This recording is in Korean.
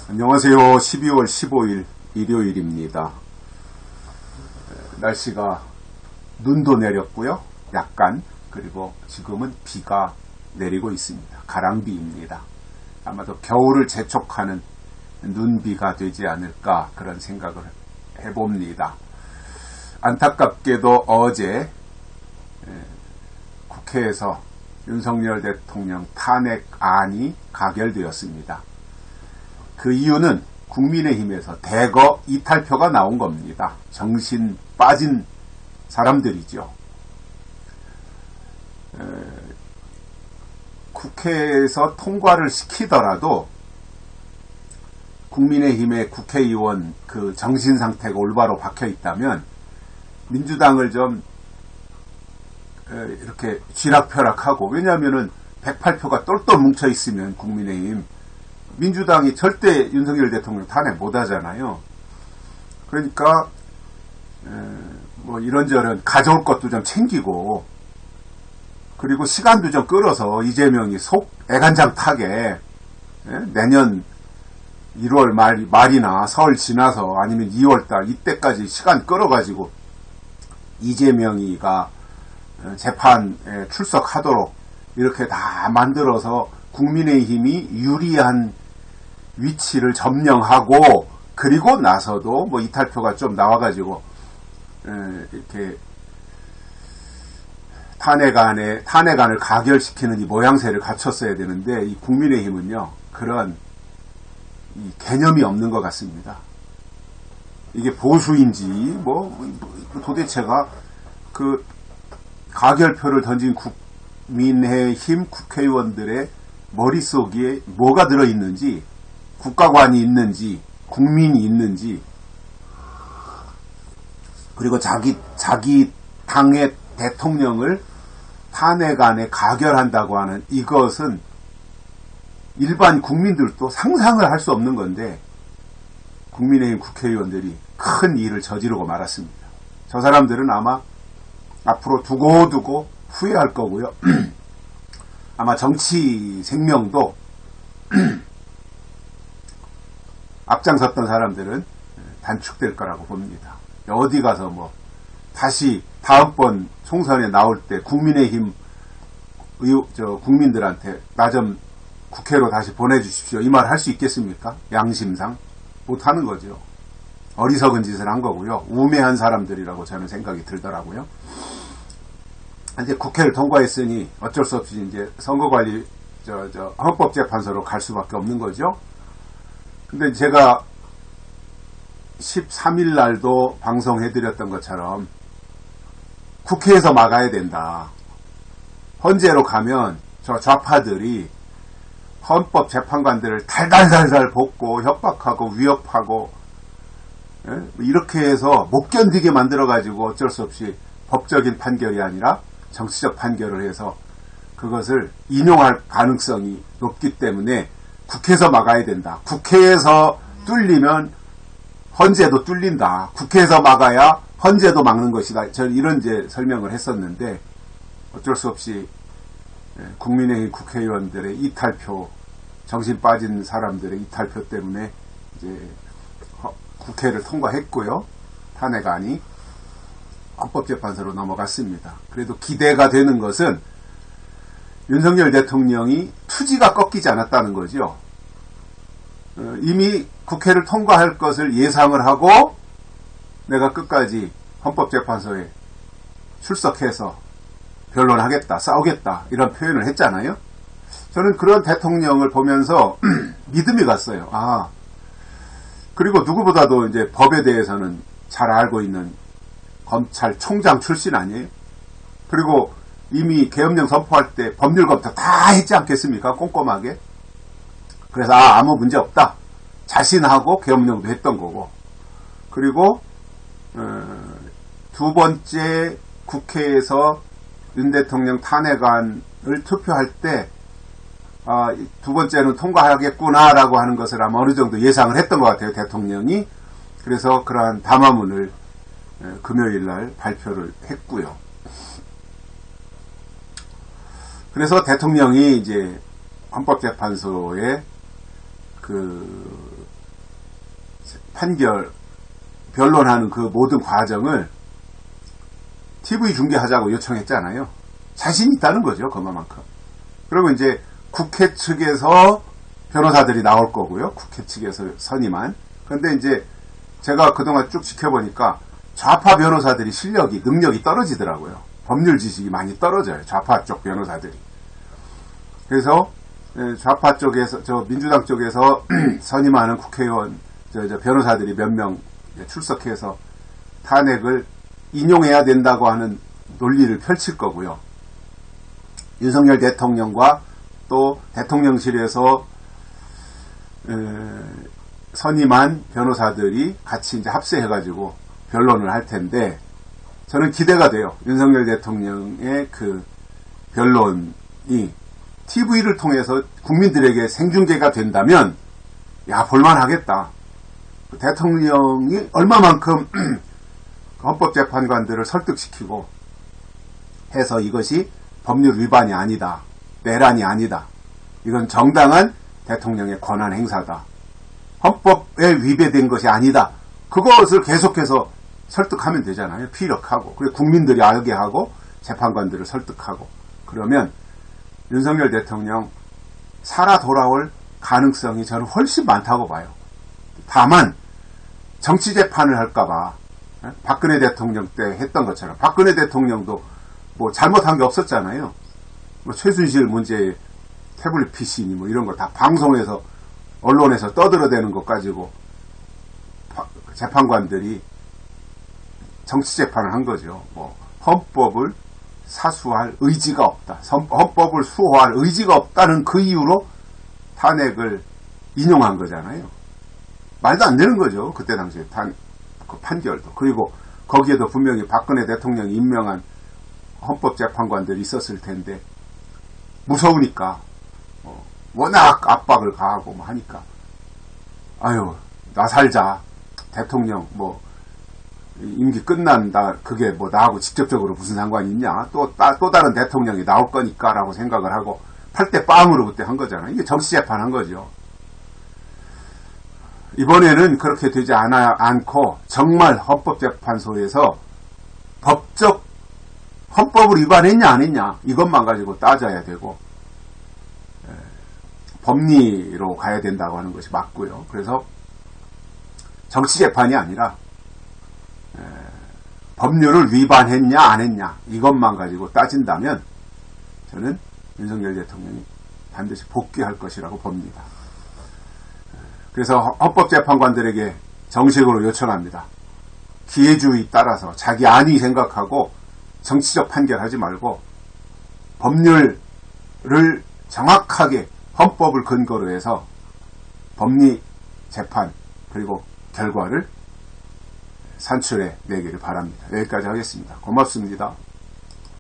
안녕하세요. 12월 15일 일요일입니다. 날씨가 눈도 내렸고요. 약간 그리고 지금은 비가 내리고 있습니다. 가랑비입니다. 아마도 겨울을 재촉하는 눈비가 되지 않을까 그런 생각을 해봅니다. 안타깝게도 어제 국회에서 윤석열 대통령 탄핵안이 가결되었습니다. 그 이유는 국민의힘에서 대거 이탈표가 나온 겁니다. 정신 빠진 사람들이죠. 국회에서 통과를 시키더라도 국민의힘의 국회의원 그 정신 상태가 올바로 박혀 있다면 민주당을 좀 이렇게 쥐락펴락하고, 왜냐하면은 108표가 똘똘 뭉쳐 있으면 국민의힘 민주당이 절대 윤석열 대통령 탄핵 못 하잖아요. 그러니까 뭐 이런저런 가져올 것도 좀 챙기고, 그리고 시간도 좀 끌어서 이재명이 속 애간장 타게 내년 1월 말이나 설 지나서 아니면 2월달 이때까지 시간 끌어가지고 이재명이가 재판에 출석하도록 이렇게 다 만들어서 국민의힘이 유리한 위치를 점령하고, 그리고 나서도 뭐 이탈표가 좀 나와가지고 이렇게 탄핵안을 가결시키는 이 모양새를 갖췄어야 되는데, 이 국민의힘은요 그런 이 개념이 없는 것 같습니다. 이게 보수인지 뭐 도대체가 그 가결표를 던진 국민의힘 국회의원들의 머릿속에 뭐가 들어있는지, 국가관이 있는지 국민이 있는지, 그리고 자기 당의 대통령을 탄핵안에 가결한다고 하는 이것은 일반 국민들도 상상을 할 수 없는 건데, 국민의힘 국회의원들이 큰 일을 저지르고 말았습니다. 저 사람들은 아마 앞으로 두고두고 후회할 거고요. 아마 정치 생명도 앞장섰던 사람들은 단축될 거라고 봅니다. 어디 가서 뭐 다시 다음번 총선에 나올 때 국민의힘 국민들한테 나 좀 국회로 다시 보내주십시오, 이 말 할 수 있겠습니까? 양심상 못하는 거죠. 어리석은 짓을 한 거고요. 우매한 사람들이라고 저는 생각이 들더라고요. 이제 국회를 통과했으니 어쩔 수 없이 이제 선거관리 헌법재판소로 갈 수밖에 없는 거죠. 근데 제가 13일 날도 방송해드렸던 것처럼 국회에서 막아야 된다. 헌재로 가면 저 좌파들이 헌법재판관들을 달달달달 볶고 협박하고 위협하고 이렇게 해서 못 견디게 만들어가지고 어쩔 수 없이 법적인 판결이 아니라 정치적 판결을 해서 그것을 인용할 가능성이 높기 때문에 국회에서 막아야 된다. 국회에서 뚫리면 헌재도 뚫린다. 국회에서 막아야 헌재도 막는 것이다. 저는 이런 이제 설명을 했었는데, 어쩔 수 없이 국민의힘 국회의원들의 이탈표, 정신 빠진 사람들의 이탈표 때문에 이제 국회를 통과했고요. 탄핵안이 헌법재판소로 넘어갔습니다. 그래도 기대가 되는 것은 윤석열 대통령이 투지가 꺾이지 않았다는 거죠. 이미 국회를 통과할 것을 예상을 하고 내가 끝까지 헌법재판소에 출석해서 변론하겠다, 싸우겠다, 이런 표현을 했잖아요. 저는 그런 대통령을 보면서 믿음이 갔어요. 그리고 누구보다도 이제 법에 대해서는 잘 알고 있는 검찰총장 출신 아니에요? 그리고 이미 계엄령 선포할 때 법률 검토 다 했지 않겠습니까? 꼼꼼하게. 그래서 아무 문제 없다 자신하고 계엄령도 했던 거고, 그리고 두 번째 국회에서 윤 대통령 탄핵안을 투표할 때 두 번째는 통과하겠구나라고 하는 것을 아마 어느 정도 예상을 했던 것 같아요, 대통령이. 그래서 그러한 담화문을 금요일 날 발표를 했고요. 그래서 대통령이 이제 헌법재판소에 그 판결, 변론하는 그 모든 과정을 TV 중계하자고 요청했잖아요. 자신 있다는 거죠, 그만큼. 그리고 이제 국회 측에서 변호사들이 나올 거고요. 국회 측에서 선임한. 근데 이제 제가 그동안 쭉 지켜보니까 좌파 변호사들이 실력이, 능력이 떨어지더라고요. 법률 지식이 많이 떨어져요. 좌파 쪽 변호사들이. 그래서 좌파 쪽에서, 민주당 쪽에서 선임하는 국회의원, 변호사들이 몇 명 출석해서 탄핵을 인용해야 된다고 하는 논리를 펼칠 거고요. 윤석열 대통령과 또 대통령실에서 선임한 변호사들이 같이 이제 합세해가지고 변론을 할 텐데, 저는 기대가 돼요. 윤석열 대통령의 그 변론이 TV를 통해서 국민들에게 생중계가 된다면, 야, 볼만하겠다. 대통령이 얼마만큼 헌법재판관들을 설득시키고 해서 이것이 법률 위반이 아니다. 내란이 아니다. 이건 정당한 대통령의 권한 행사다. 헌법에 위배된 것이 아니다. 그것을 계속해서 설득하면 되잖아요. 피력하고. 그리고 국민들이 알게 하고 재판관들을 설득하고. 그러면 윤석열 대통령 살아 돌아올 가능성이 저는 훨씬 많다고 봐요. 다만 정치재판을 할까봐 박근혜 대통령 때 했던 것처럼, 박근혜 대통령도 뭐 잘못한 게 없었잖아요. 뭐 최순실 문제, 태블릿 PC니 뭐 이런 거 다 방송에서, 언론에서 떠들어대는 것 가지고 재판관들이 정치재판을 한 거죠. 뭐 헌법을 사수할 의지가 없다. 헌법을 수호할 의지가 없다는 그 이유로 탄핵을 인용한 거잖아요. 말도 안 되는 거죠. 그때 당시에 그 판결도. 그리고 거기에도 분명히 박근혜 대통령이 임명한 헌법재판관들이 있었을 텐데, 무서우니까 워낙 압박을 가하고 뭐 하니까, 아유, 나 살자. 대통령 뭐 임기 끝난다. 그게 뭐 나하고 직접적으로 무슨 상관이 있냐. 또 다른 대통령이 나올 거니까 라고 생각을 하고 8대 빵으로 그때 한 거잖아요. 이게 정치재판 한 거죠. 이번에는 그렇게 되지 않고 정말 헌법재판소에서 헌법을 위반했냐 안 했냐 이것만 가지고 따져야 되고, 법리로 가야 된다고 하는 것이 맞고요. 그래서 정치재판이 아니라 법률을 위반했냐 안 했냐 이것만 가지고 따진다면 저는 윤석열 대통령이 반드시 복귀할 것이라고 봅니다. 그래서 헌법재판관들에게 정식으로 요청합니다. 기회주의 따라서 자기 안위 생각하고 정치적 판결하지 말고 법률을 정확하게 헌법을 근거로 해서 법리 재판 그리고 결과를 산출해 내기를 바랍니다. 여기까지 하겠습니다. 고맙습니다.